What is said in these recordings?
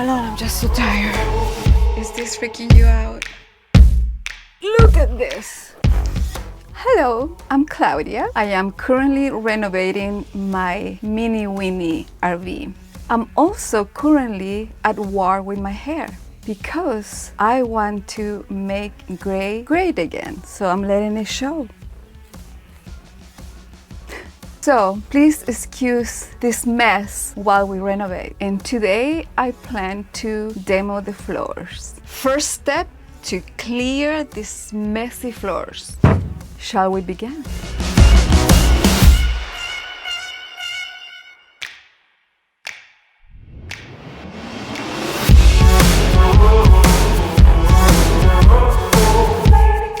alone. I'm just so tired. Is this freaking you out? Look at this. Hello, I'm Claudia. I am currently renovating my mini weenie RV. I'm also currently at war with my hair because I want to make gray great again. So I'm letting it show. So please excuse this mess while we renovate. And today I plan to demo the floors. First step, to clear these messy floors. Shall we begin?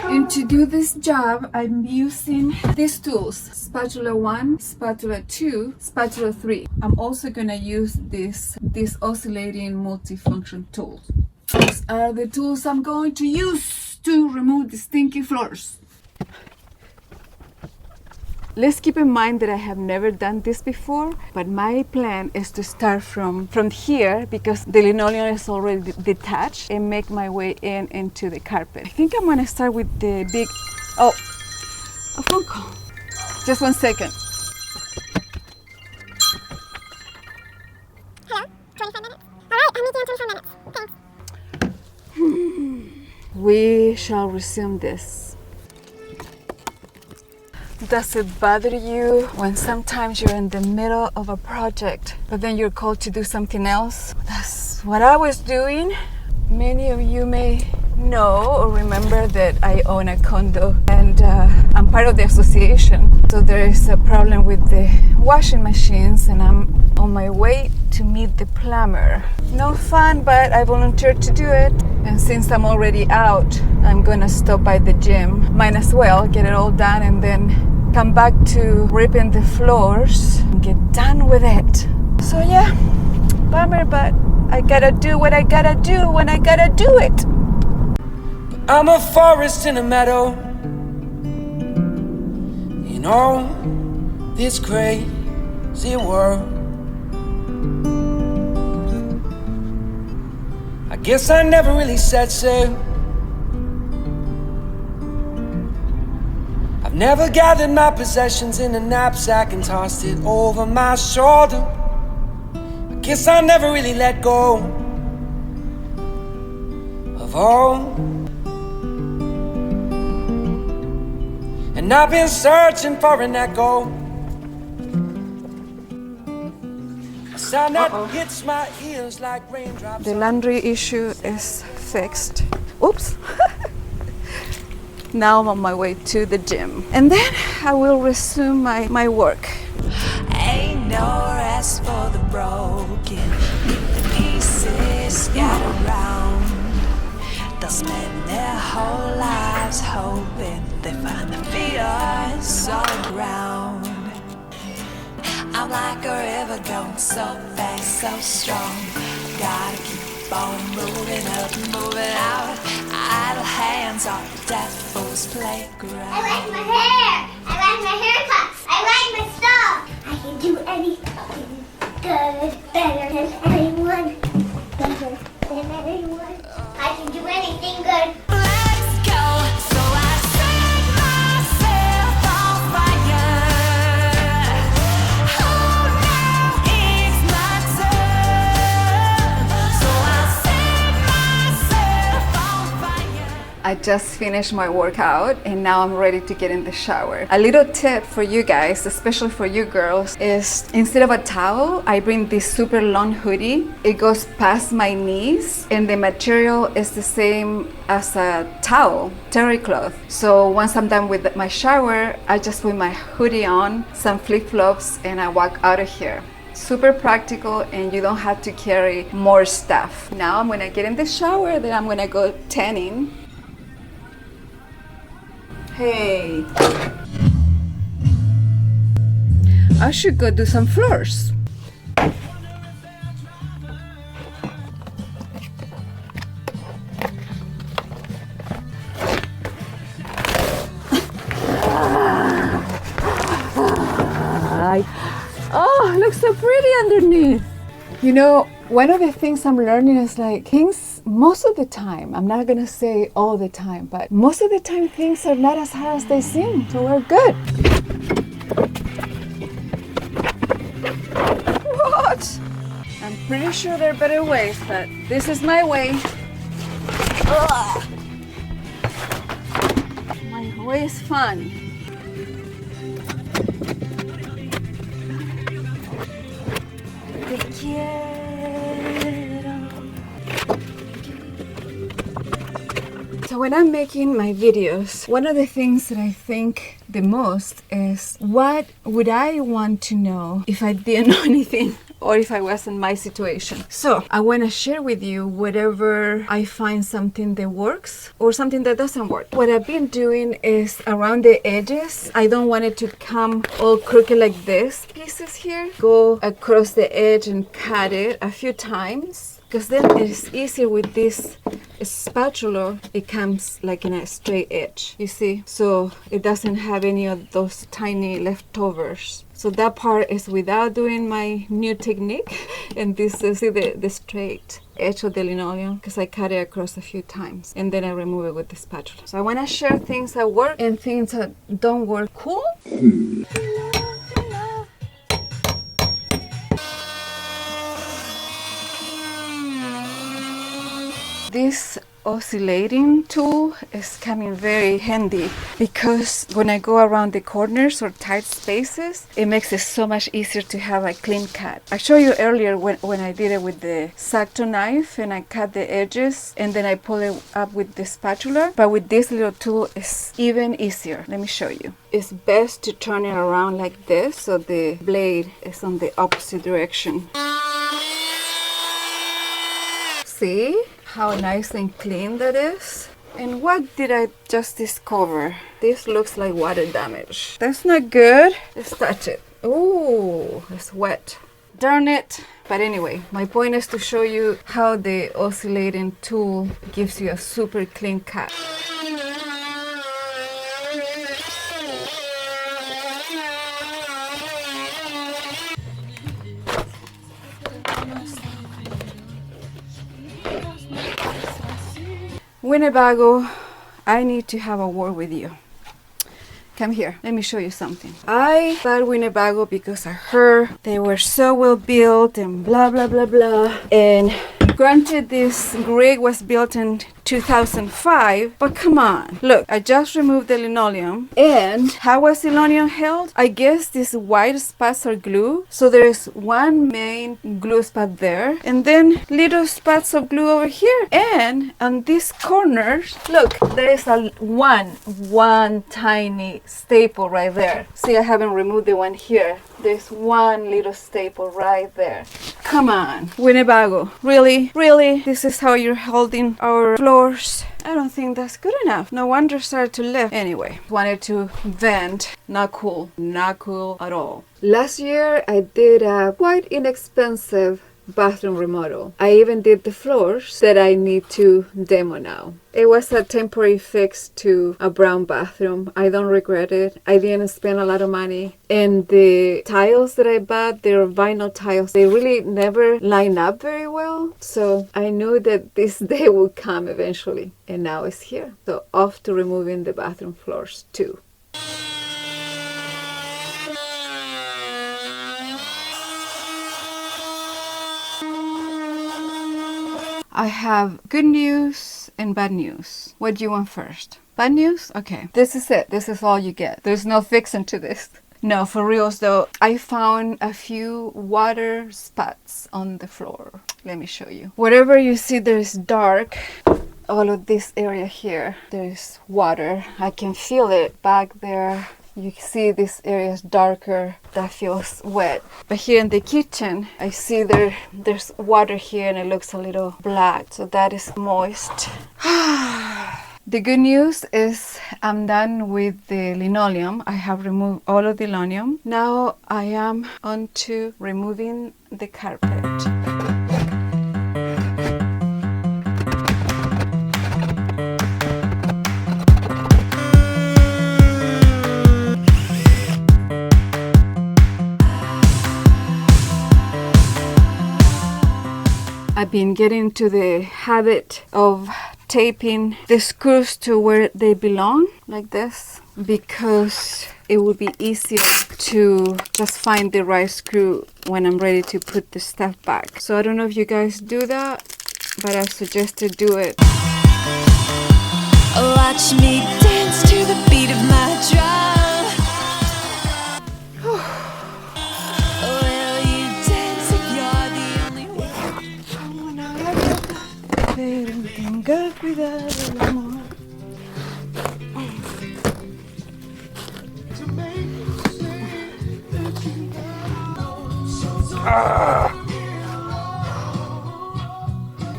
And to do this job, I'm using these tools: spatula 1, spatula 2, spatula 3. I'm also gonna use these oscillating multifunction tools. These are the tools I'm going to use to remove the stinky floors. Let's keep in mind that I have never done this before, but my plan is to start from here because the linoleum is already detached and make my way into the carpet. I think I'm gonna start with the big, a phone call. Just 1 second. Hello, 25 minutes? All right, I'll meet you in 25 minutes. Thanks. We shall resume this. Does it bother you when sometimes you're in the middle of a project, but then you're called to do something else? That's what I was doing. Many of you may know or remember that I own a condo and I'm part of the association. So there is a problem with the washing machines and I'm on my way to meet the plumber. No fun, but I volunteered to do it. And since I'm already out, I'm gonna stop by the gym. Might as well get it all done and then come back to ripping the floors and get done with it. So yeah, bummer, but I gotta do what I gotta do when I gotta do it. I'm a forest in a meadow in all this crazy world. I guess I never really set sail. I've never gathered my possessions in a knapsack and tossed it over my shoulder. I guess I never really let go of all. And I've been searching for an echo, a sound that hits my ears like raindrops. The laundry issue is fixed. Oops. Now I'm on my way to the gym. And then I will resume my work. Ain't no rest for the broken. The pieces scattered around. They'll spend their whole lives hoping they find their feet on solid ground. I'm like a river going so fast, so strong. Gotta keep on moving up, moving out. Idle hands are the devil's playground. I like my hair. I like my haircuts. I like my stuff. I can do anything good, better than anyone. Better than anyone. I can do anything good. Let's go. So I set myself on fire. Oh, now it's my turn. So I set myself on fire. I just finished my workout and now I'm ready to get in the shower. A little tip for you guys, especially for you girls, is instead of a towel, I bring this super long hoodie. It goes past my knees and the material is the same as a towel, terry cloth. So once I'm done with my shower, I just put my hoodie on, some flip-flops, and I walk out of here. Super practical and you don't have to carry more stuff. Now I'm gonna get in the shower, then I'm gonna go tanning. Hey, I should go do some floors. Oh, it looks so pretty underneath. You know, One of the things I'm learning is like things, most of the time, I'm not gonna say all the time, but most of the time things are not as hard as they seem, so we're good. What? I'm pretty sure there are better ways, but this is my way. Ugh. My way is fun. Te quiero. So when I'm making my videos, one of the things that I think the most is what would I want to know if I didn't know anything or if I was in my situation. So I want to share with you whatever I find something that works or something that doesn't work. What I've been doing is around the edges, I don't want it to come all crooked like this. Pieces here, go across the edge and cut it a few times, because then it's easier with this spatula. It comes like in a straight edge, you see, so it doesn't have any of those tiny leftovers. So that part is without doing my new technique, and this is the straight edge of the linoleum because I cut it across a few times and then I remove it with the spatula. So I want to share things that work and things that don't work. Cool? This oscillating tool is coming very handy because when I go around the corners or tight spaces, it makes it so much easier to have a clean cut. I showed you earlier when I did it with the X-Acto knife and I cut the edges and then I pull it up with the spatula, but with this little tool it's even easier. Let me show you. It's best to turn it around like this so the blade is on the opposite direction. See how nice and clean that is? And what did I just discover? This looks like water damage. That's not good. Let's touch it. Ooh, it's wet. Darn it. But anyway, my point is to show you how the oscillating tool gives you a super clean cut. Winnebago, I need to have a word with you. Come here, let me show you something. I bought Winnebago because I heard they were so well built and blah blah blah blah. And granted, this rig was built in 2005, but come on. Look, I just removed the linoleum. And how was the linoleum held? I guess these white spots are glue. So there's one main glue spot there, and then little spots of glue over here. And on these corners, look, there is a one tiny staple right there. See, I haven't removed the one here. There's one little staple right there. Come on, Winnebago. Really? Really? This is how you're holding our floors? I don't think that's good enough. No wonder it started to lift. Anyway, wanted to vent. Not cool. Not cool at all. Last year, I did a quite inexpensive bathroom remodel. I even did the floors that I need to demo now. It was a temporary fix to a brown bathroom. I don't regret it. I didn't spend a lot of money. And the tiles that I bought, they're vinyl tiles. They really never line up very well. So I knew that this day would come eventually. And now it's here. So off to removing the bathroom floors too. I have good news and bad news. What do you want first? Bad news? Okay, this is it. This is all you get. There's no fixing to this. No, for reals though, I found a few water spots on the floor. Let me show you. Whatever you see there's dark, all of this area here, there's water. I can feel it back there. You see this area is darker, that feels wet. But here in the kitchen, I see there's water here and it looks a little black. So that is moist. The good news is I'm done with the linoleum. I have removed all of the linoleum. Now I am on to removing the carpet. been getting to the habit of taping the screws to where they belong, like this, because it will be easier to just find the right screw when I'm ready to put the stuff back. So I don't know if you guys do that, but I suggest to do it. Watch me dance to the beat of my drum. Will you dance if you're the only one? Tenga cuidado del amor.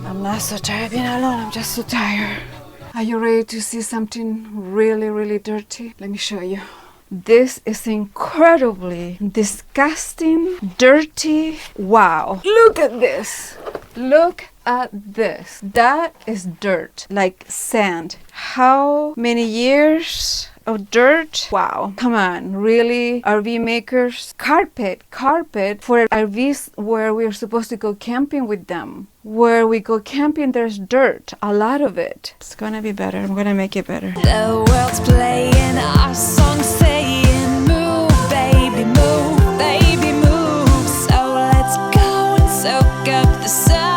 I'm not so tired being alone, I'm just so tired. Are you ready to see something really, really dirty? Let me show you. This is incredibly disgusting, dirty. Wow. Look at this. Look at this. That is dirt, like sand. How many years of dirt? Wow. Come on, really? RV makers? Carpet for RVs where we're supposed to go camping with them. Where we go camping, there's dirt, a lot of it. It's gonna be better. I'm gonna make it better. The world's playing our song, saying move, baby, move, baby, move. So let's go and soak up the sun.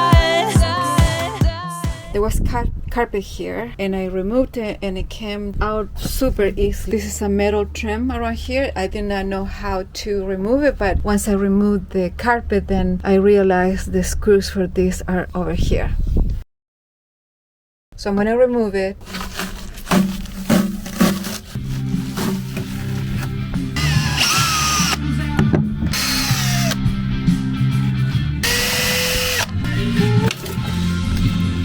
There was carpet here and I removed it and it came out super easy. This is a metal trim around here. I did not know how to remove it, but once I removed the carpet, then I realized the screws for this are over here. So I'm gonna remove it.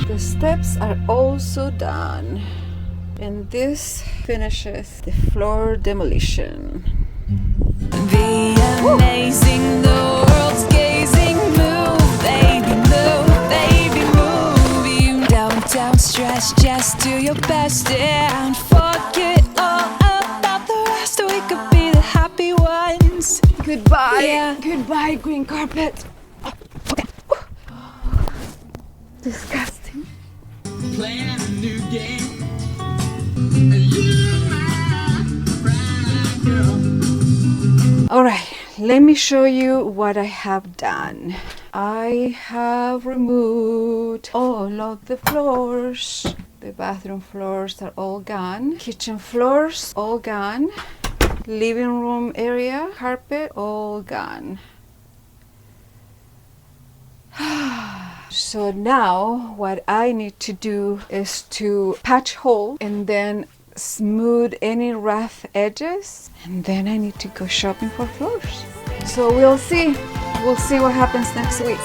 The steps are also done, and this finishes the floor demolition. Be amazing, the world's gazing. Move, baby, move, baby, move. You don't stress, just do your best and forget all about the rest. We could be the happy ones. Goodbye. Yeah. Goodbye, green carpet. Okay. Disgusting. Playing a new game. You my bride, girl. All right, let me show you what I have done. I have removed all of the floors. The bathroom floors are all gone. Kitchen floors, all gone. Living room area, carpet, all gone. So now what I need to do is to patch hole and then smooth any rough edges, and then I need to go shopping for floors. So we'll see what happens next week.